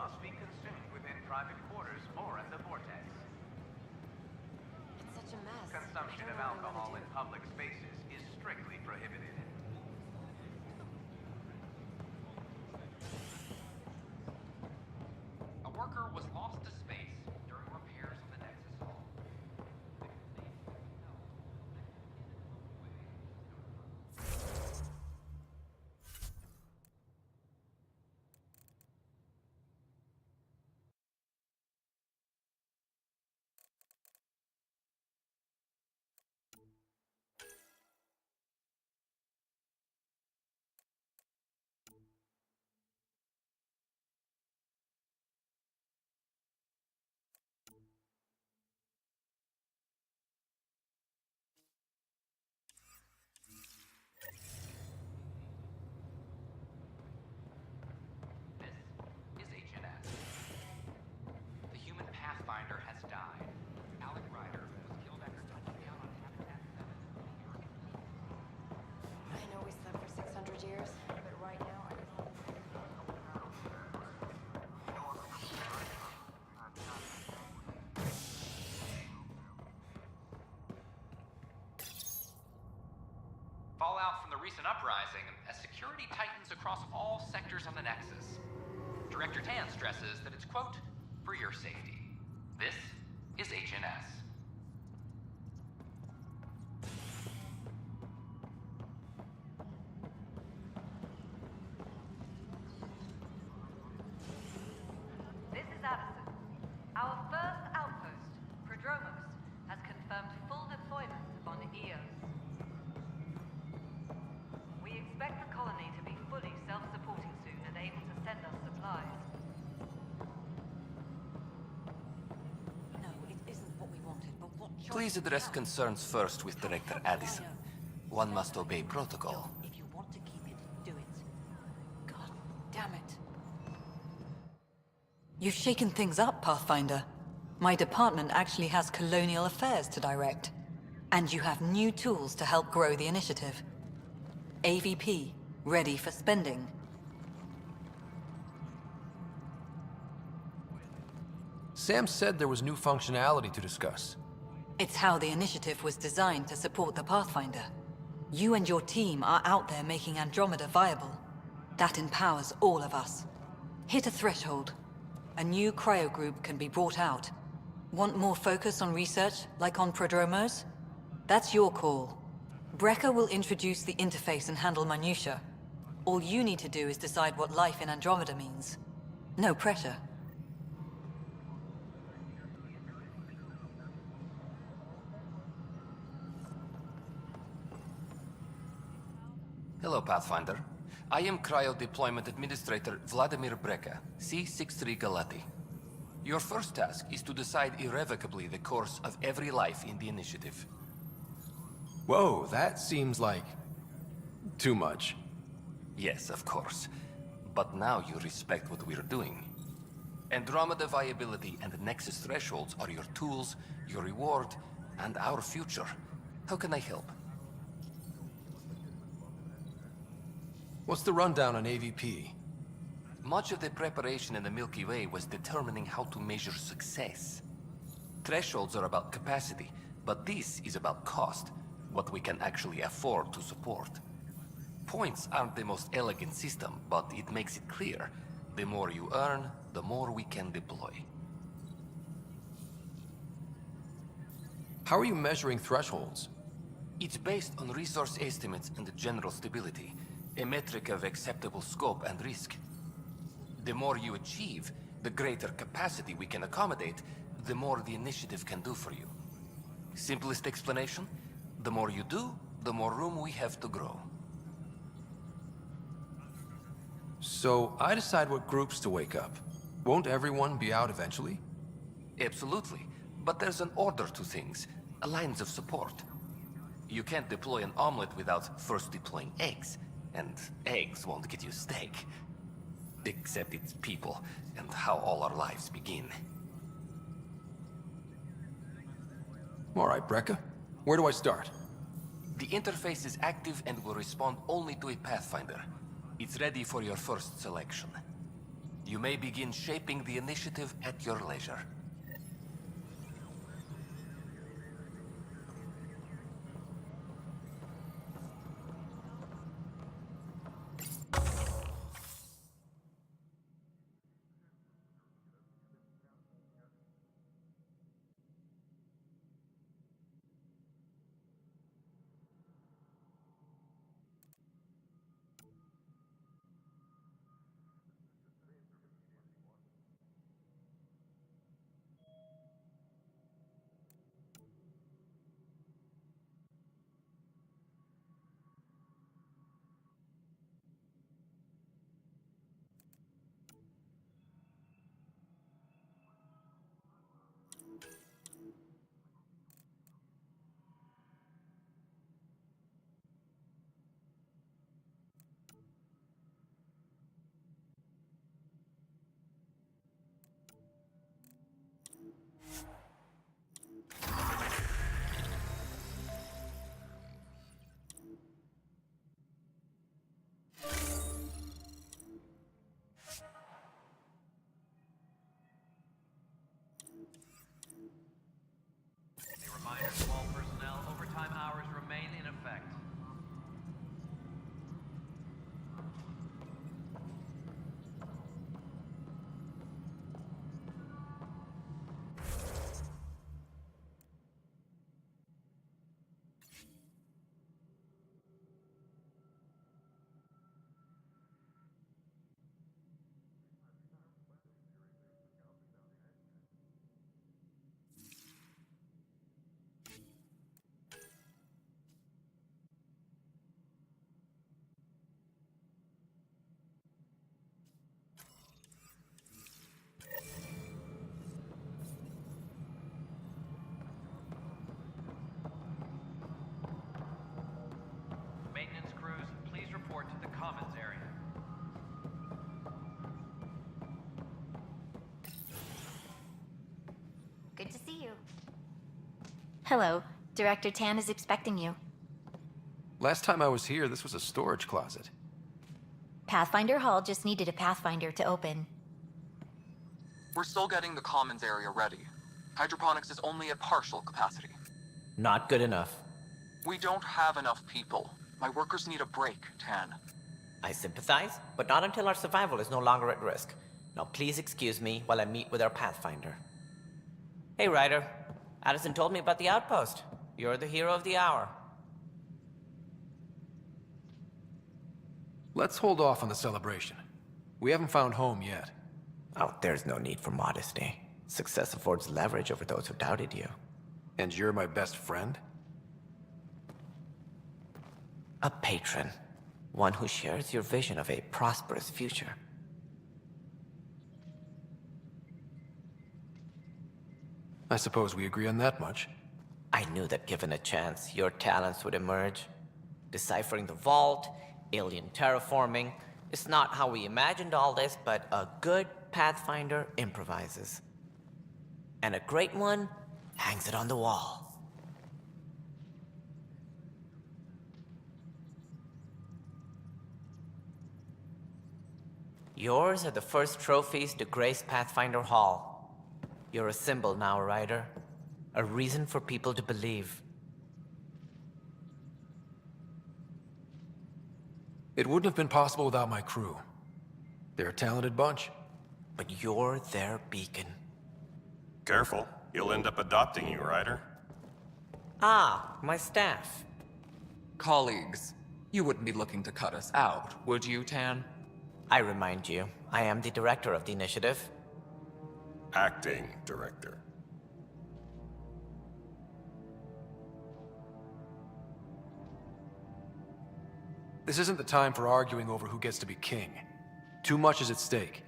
must be consumed within private quarters or in the vortex. It's such a mess. Consumption of alcohol in public spaces is strictly prohibited. A worker was lost to space during repairs on the Nexus Hall. This is HNS. The human Pathfinder has died. Alec Ryder was killed after touching down on Habitat 7. I know we slept for 600 years, but right now I just... Fallout from the recent uprising as security tightens across all sectors on the Nexus. Director Tan stresses that it's, quote, for your safety. This is HNS. This is Addison. Our first outpost, Prodromos, has confirmed full deployment upon EOS. We expect the colony to be fully self-supporting soon and able to send us supplies. No, it isn't what we wanted, but what choice... Please address concerns first with Director Addison. One must obey protocol. If you want to keep it, do it. God damn it. You've shaken things up, Pathfinder. My department actually has colonial affairs to direct. And you have new tools to help grow the initiative. AVP, ready for spending. Sam said there was new functionality to discuss. It's how the initiative was designed to support the Pathfinder. You and your team are out there making Andromeda viable. That empowers all of us. Hit a threshold. A new cryo group can be brought out. Want more focus on research, like on Prodromos? That's your call. Brecker will introduce the interface and handle minutiae. All you need to do is decide what life in Andromeda means. No pressure. Hello, Pathfinder. I am Cryo Deployment Administrator Vladimir Brecker, C-63 Galati. Your first task is to decide irrevocably the course of every life in the initiative. Whoa, that seems like... too much. Yes, of course. But now you respect what we're doing. Andromeda viability and Nexus thresholds are your tools, your reward, and our future. How can I help? What's the rundown on AVP? Much of the preparation in the Milky Way was determining how to measure success. Thresholds are about capacity, but this is about cost, what we can actually afford to support. Points aren't the most elegant system, but it makes it clear. The more you earn, the more we can deploy. How are you measuring thresholds? It's based on resource estimates and general stability, a metric of acceptable scope and risk. The more you achieve, the greater capacity we can accommodate, the more the initiative can do for you. Simplest explanation? The more you do, the more room we have to grow. So, I decide what groups to wake up. Won't everyone be out eventually? Absolutely. But there's an order to things, lines of support. You can't deploy an omelet without first deploying eggs. And eggs won't get you steak. Except it's people, and how all our lives begin. All right, Brecker. Where do I start? The interface is active and will respond only to a Pathfinder. It's ready for your first selection. You may begin shaping the initiative at your leisure. A reminder to all personnel, overtime hours remain in effect. Maintenance crews, please report to the commons area. Good to see you. Hello. Director Tan is expecting you. Last time I was here, this was a storage closet. Pathfinder Hall just needed a Pathfinder to open. We're still getting the commons area ready. Hydroponics is only at partial capacity. Not good enough. We don't have enough people. My workers need a break, Tan. I sympathize, but not until our survival is no longer at risk. Now please excuse me while I meet with our Pathfinder. Hey, Ryder. Addison told me about the outpost. You're the hero of the hour. Let's hold off on the celebration. We haven't found home yet. Oh, there's no need for modesty. Success affords leverage over those who doubted you. And you're my best friend? A patron. One who shares your vision of a prosperous future. I suppose we agree on that much. I knew that given a chance, your talents would emerge. Deciphering the vault, alien terraforming. It's not how we imagined all this, but a good Pathfinder improvises. And a great one hangs it on the wall. Yours are the first trophies to grace Pathfinder Hall. You're a symbol now, Ryder. A reason for people to believe. It wouldn't have been possible without my crew. They're a talented bunch. But you're their beacon. Careful. He'll end up adopting you, Ryder. Ah, my staff. Colleagues, you wouldn't be looking to cut us out, would you, Tan? I remind you, I am the director of the initiative. Acting director. This isn't the time for arguing over who gets to be king. Too much is at stake.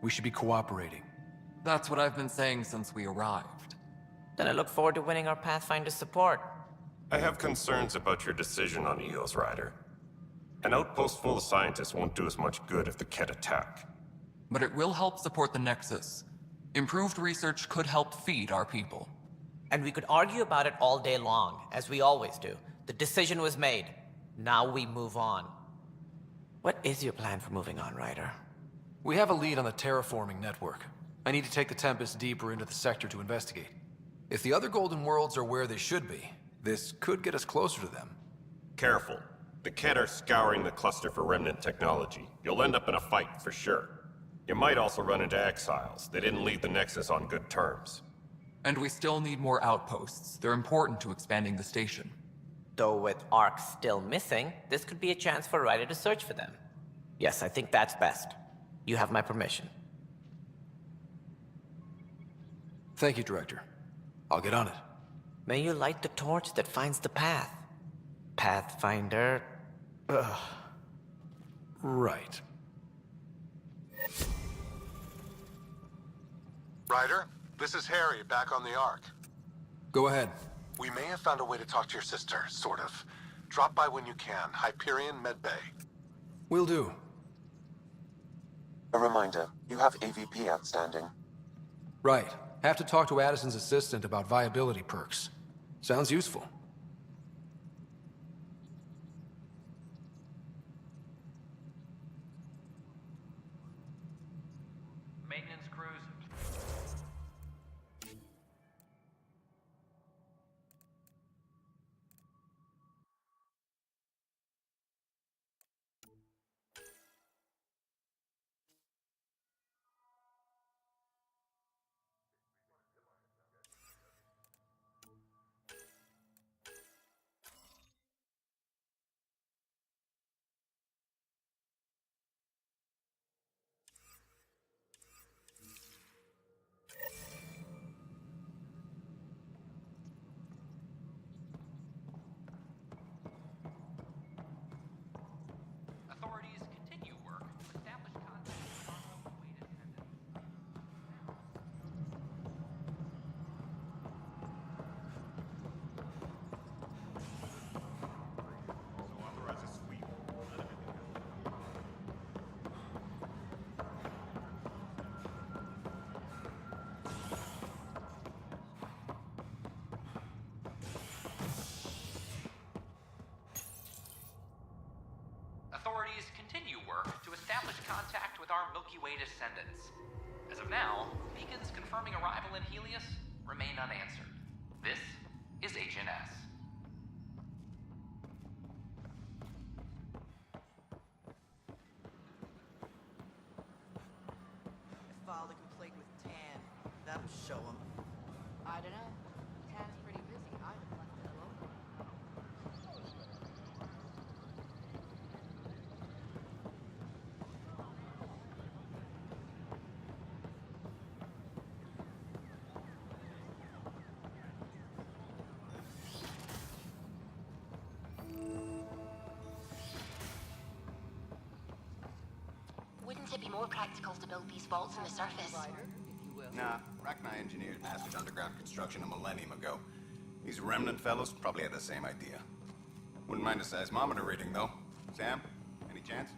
We should be cooperating. That's what I've been saying since we arrived. Then I look forward to winning our Pathfinder support. I have concerns about your decision on Eos, Ryder. An outpost full of scientists won't do us much good if the Kett attack. But it will help support the Nexus. Improved research could help feed our people. And we could argue about it all day long, as we always do. The decision was made. Now we move on. What is your plan for moving on, Ryder? We have a lead on the terraforming network. I need to take the Tempest deeper into the sector to investigate. If the other Golden Worlds are where they should be, this could get us closer to them. Careful. The Kett are scouring the cluster for remnant technology. You'll end up in a fight for sure. You might also run into exiles. They didn't leave the Nexus on good terms. And we still need more outposts. They're important to expanding the station. Though with Ark still missing, this could be a chance for Ryder to search for them. Yes, I think that's best. You have my permission. Thank you, Director. I'll get on it. May you light the torch that finds the path. Pathfinder... Ugh. Right. Ryder, this is Harry, back on the Ark. Go ahead. We may have found a way to talk to your sister, sort of. Drop by when you can. Hyperion Medbay. Will do. A reminder, you have AVP outstanding. Right. Have to talk to Addison's assistant about viability perks. Sounds useful. Maintenance crews. Authorities continue work to establish contact with our Milky Way descendants. Authorities continue work to establish contact with our Milky Way descendants. As of now, beacons confirming arrival in Helios remain unanswered. This is HNS. I filed a complaint with Tan. That'll show him. I don't know. Tan's pretty busy. I'd have left it alone. Wouldn't it be more practical to build these vaults on the surface? Nah, Rachni engineered passage underground construction a millennium ago. These remnant fellows probably had the same idea. Wouldn't mind a seismometer reading, though. Sam, any chance?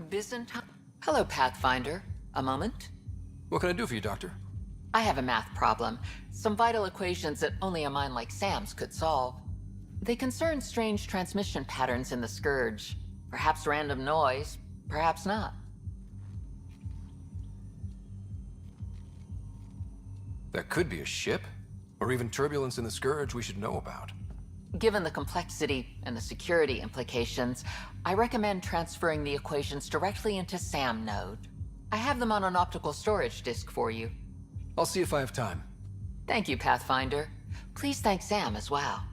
Byzantine... Hello, Pathfinder. A moment? What can I do for you, Doctor? I have a math problem. Some vital equations that only a mind like Sam's could solve. They concern strange transmission patterns in the Scourge. Perhaps random noise, perhaps not. That could be a ship, or even turbulence in the Scourge we should know about. Given the complexity and the security implications, I recommend transferring the equations directly into SAM node. I have them on an optical storage disk for you. I'll see if I have time. Thank you, Pathfinder. Please thank Sam as well.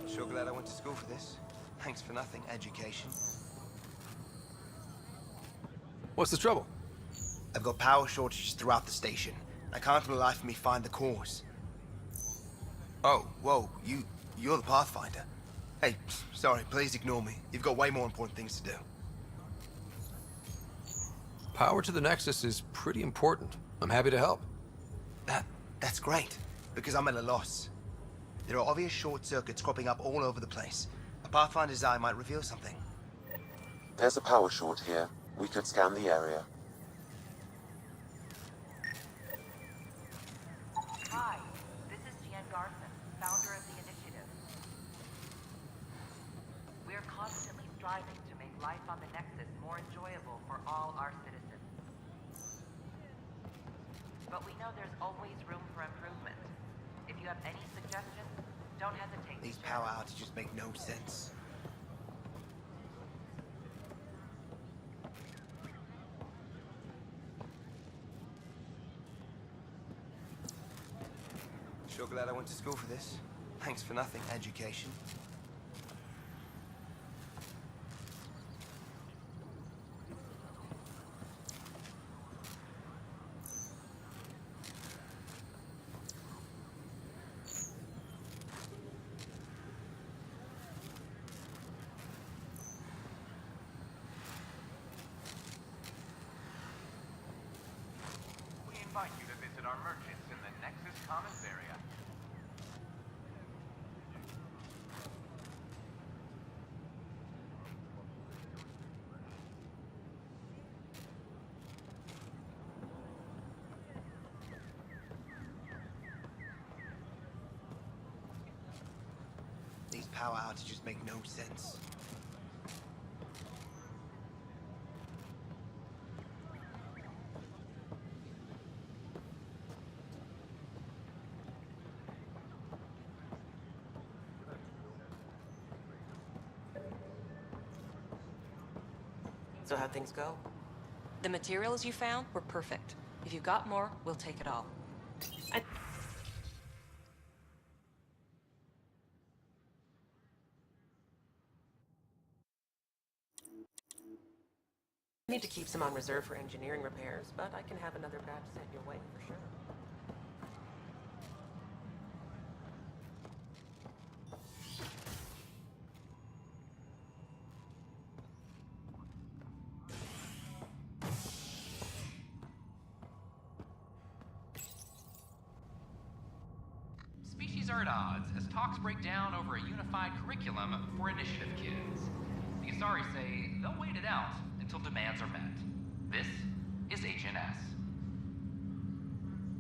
Sure glad I went to school for this. Thanks for nothing, education. What's the trouble? I've got power shortages throughout the station. I can't for the life of me find the cause. Oh, whoa, you're the Pathfinder. Hey, sorry, please ignore me. You've got way more important things to do. Power to the Nexus is pretty important. I'm happy to help. That's great, because I'm at a loss. There are obvious short circuits cropping up all over the place. A Pathfinder's eye might reveal something. There's a power short here. We could scan the area. Hi, this is Jan Garson, founder of the initiative. We're constantly striving to make life on the Nexus more enjoyable for all our citizens. But we know there's always room for improvement. If you have any suggestions, don't hesitate. These power outages make no sense. Sure glad I went to school for this. Thanks for nothing, education. We invite you to visit our merchants in the Nexus Commons area. These power outages make no sense. So how'd things go? The materials you found were perfect. If you've got more, we'll take it all. I need to keep some on reserve for engineering repairs, but I can have another batch sent your way for sure. Species are at odds as talks break down over a unified curriculum for initiative kids. The Asari say they'll wait it out until demands are met. This is HNS.